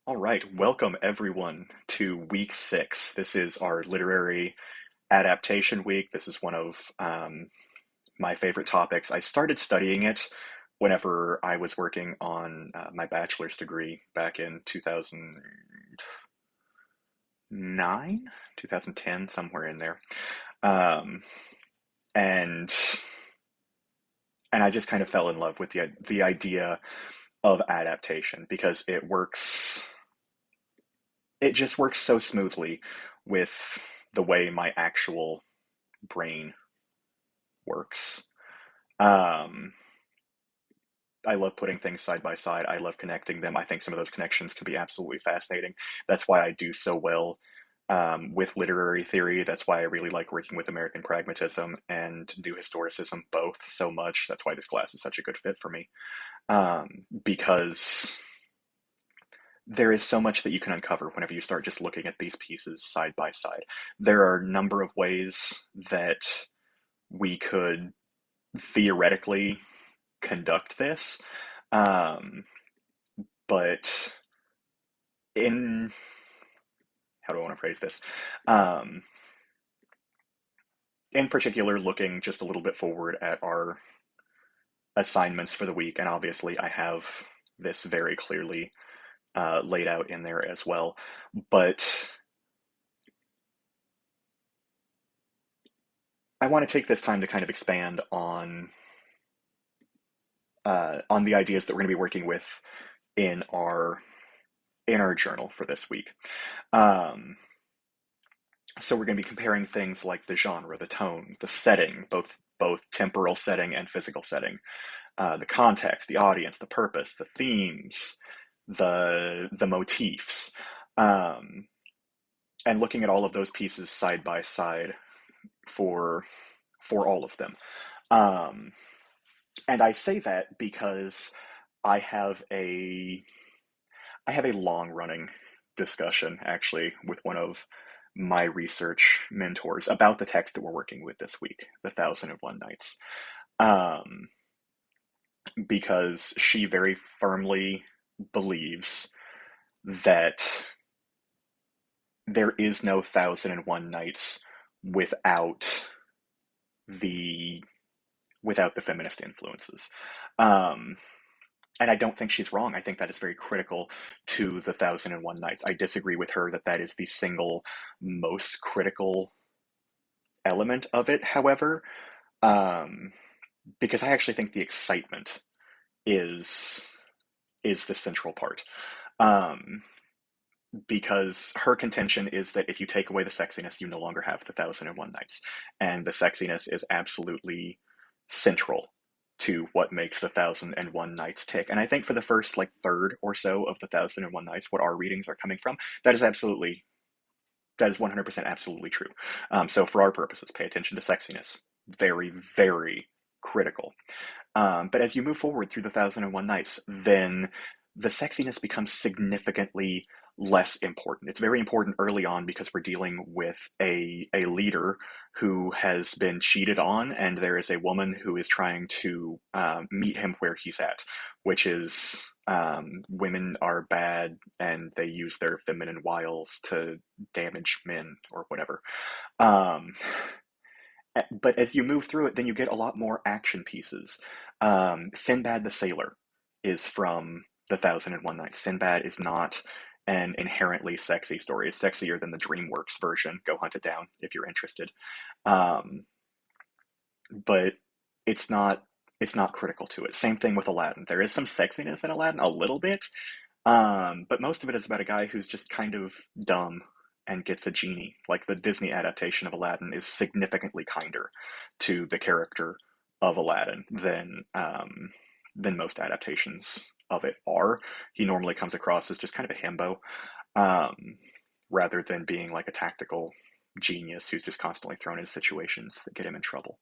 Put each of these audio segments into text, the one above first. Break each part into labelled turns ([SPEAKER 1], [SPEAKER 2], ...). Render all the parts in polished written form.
[SPEAKER 1] All right, welcome everyone to week 6. This is our literary adaptation week. This is one of my favorite topics. I started studying it whenever I was working on my bachelor's degree back in 2009, 2010, somewhere in there. Um, and and I just kind of fell in love with the idea of adaptation because it just works so smoothly with the way my actual brain works. Um, I love putting things side by side. I love connecting them. I think some of those connections can be absolutely fascinating. That's why I do so well with literary theory. That's why I really like working with American pragmatism and New Historicism both so much. That's why this class is such a good fit for me. Because there is so much that you can uncover whenever you start just looking at these pieces side by side. There are a number of ways that we could theoretically conduct this, um, but in how do I want to phrase this? Um, in particular, looking just a little bit forward at our assignments for the week, and obviously I have this very clearly laid out in there as well. But I want to take this time to kind of expand on the ideas that we're going to be working with in our journal for this week. Um, so we're going to be comparing things like the genre, the tone, the setting, both temporal setting and physical setting, the context, the audience, the purpose, the themes, the motifs, um, and looking at all of those pieces side by side for all of them. Um, and I say that because I have a I have a long running discussion actually with one of my research mentors about the text that we're working with this week, The Thousand and One Nights, um, because she very firmly believes that there is no Thousand and One Nights without the feminist influences. Um, and I don't think she's wrong. I think that is very critical to the Thousand and One Nights. I disagree with her that that is the single most critical element of it, however, um, because I actually think the excitement is the central part. Um, because her contention is that if you take away the sexiness, you no longer have the Thousand and One Nights, and the sexiness is absolutely central to what makes the Thousand and One Nights tick. And I think for the first like third or so of the Thousand and One Nights, what our readings are coming from, that is 100% absolutely true. So for our purposes, pay attention to sexiness. Very, very critical. But as you move forward through the Thousand and One Nights, then the sexiness becomes significantly less important. It's very important early on because we're dealing with a leader who has been cheated on, and there is a woman who is trying to meet him where he's at, which is women are bad and they use their feminine wiles to damage men or whatever. Um, but as you move through it, then you get a lot more action pieces. Sinbad the Sailor is from The Thousand and One Nights. Sinbad is not an inherently sexy story. It's sexier than the DreamWorks version. Go hunt it down if you're interested. Um, but it's not critical to it. Same thing with Aladdin. There is some sexiness in Aladdin, a little bit, but most of it is about a guy who's just kind of dumb and gets a genie. Like the Disney adaptation of Aladdin is significantly kinder to the character of Aladdin than most adaptations of it are. He normally comes across as just kind of a himbo, um, rather than being like a tactical genius who's just constantly thrown into situations that get him in trouble.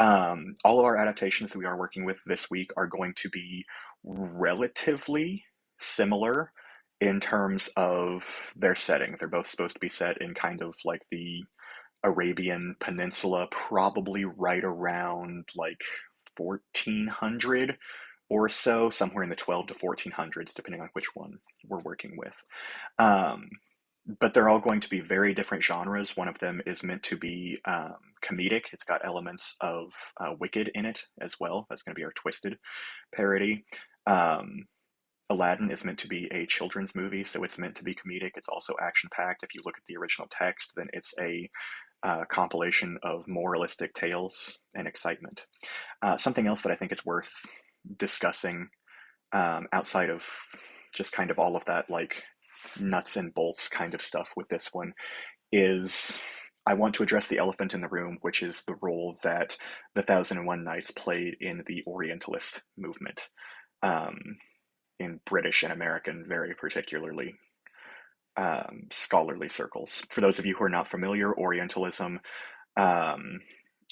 [SPEAKER 1] All of our adaptations that we are working with this week are going to be relatively similar in terms of their setting. They're both supposed to be set in kind of like the Arabian Peninsula, probably right around like 1400 or so, somewhere in the 12 to 1400s, depending on which one we're working with. Um, but they're all going to be very different genres. One of them is meant to be comedic. It's got elements of Wicked in it as well. That's going to be our twisted parody. Um, Aladdin is meant to be a children's movie, so it's meant to be comedic. It's also action packed. If you look at the original text, then it's a compilation of moralistic tales and excitement. Something else that I think is worth discussing outside of just kind of all of that, like nuts and bolts kind of stuff with this one, is I want to address the elephant in the room, which is the role that the Thousand and One Nights played in the Orientalist movement, um, in British and American, very particularly, scholarly circles. For those of you who are not familiar, Orientalism um,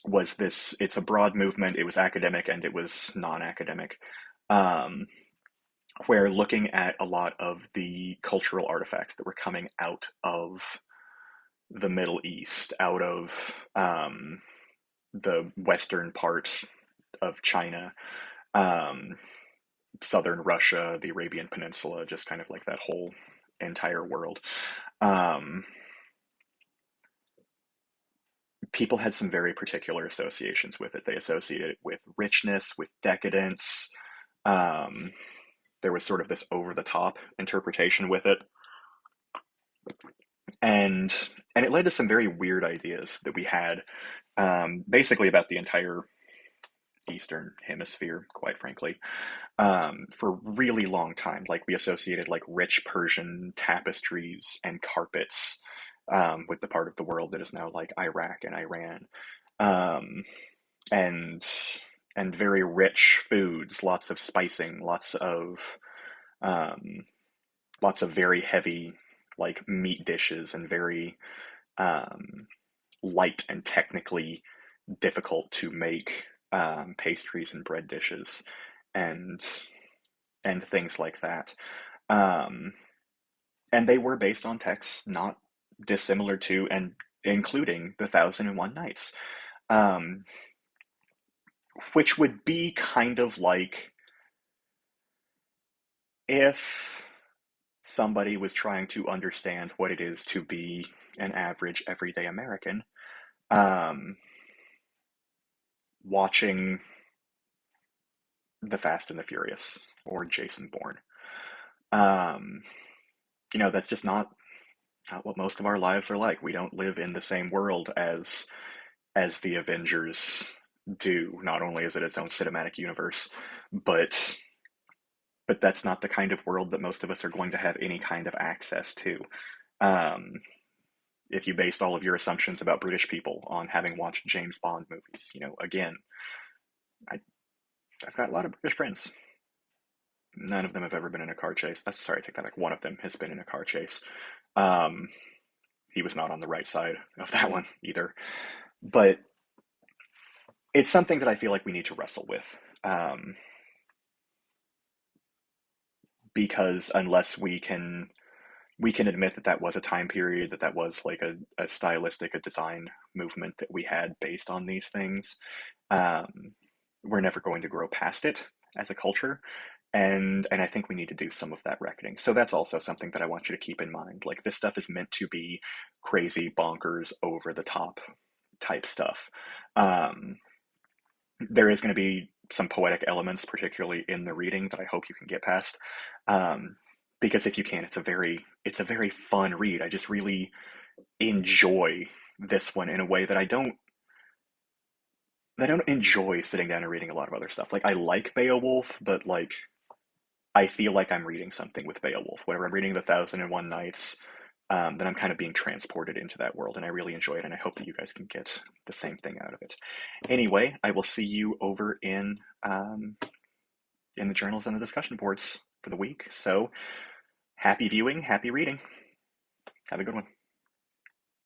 [SPEAKER 1] was this, it's a broad movement, it was academic and it was non academic. Um, where looking at a lot of the cultural artifacts that were coming out of the Middle East, out of um, the western part of China, um, southern Russia, the Arabian Peninsula, just kind of like that whole entire world. Um, People had some very particular associations with it. They associated it with richness, with decadence. Um, there was sort of this over the top interpretation with it. And and it led to some very weird ideas that we had, basically about the entire Eastern Hemisphere, quite frankly, for a really long time. Like we associated like rich Persian tapestries and carpets with the part of the world that is now like Iraq and Iran, um, and and very rich foods, lots of spicing, um, lots of very heavy like meat dishes and very um, light and technically difficult to make pastries and bread dishes and and things like that. Um, and they were based on texts not dissimilar to and including the Thousand and One Nights, um, which would be kind of like if somebody was trying to understand what it is to be an average everyday American, um, watching The Fast and the Furious or Jason Bourne. Um, that's just not what most of our lives are like. We don't live in the same world as the Avengers do. Not only is it its own cinematic universe, but but that's not the kind of world that most of us are going to have any kind of access to. Um, if you based all of your assumptions about British people on having watched James Bond movies, again, I, I've got a lot of British friends. None of them have ever been in a car chase. Sorry, I take that back. One of them has been in a car chase. Um, he was not on the right side of that one either. But it's something that I feel like we need to wrestle with, um, because unless we can admit that that was a time period, that was like a stylistic, a design movement that we had based on these things, um, we're never going to grow past it as a culture. And I think we need to do some of that reckoning. So that's also something that I want you to keep in mind. Like this stuff is meant to be crazy, bonkers, over the top type stuff. Um, there is going to be some poetic elements, particularly in the reading, that I hope you can get past. Um, because if you can, it's a very fun read. I just really enjoy this one in a way that I don't enjoy sitting down and reading a lot of other stuff. Like I like Beowulf, but like I feel like I'm reading something with Beowulf. Whenever I'm reading The Thousand and One Nights, then I'm kind of being transported into that world, and I really enjoy it, and I hope that you guys can get the same thing out of it. Anyway, I will see you over in the journals and the discussion boards for the week. So happy viewing, happy reading. Have a good one.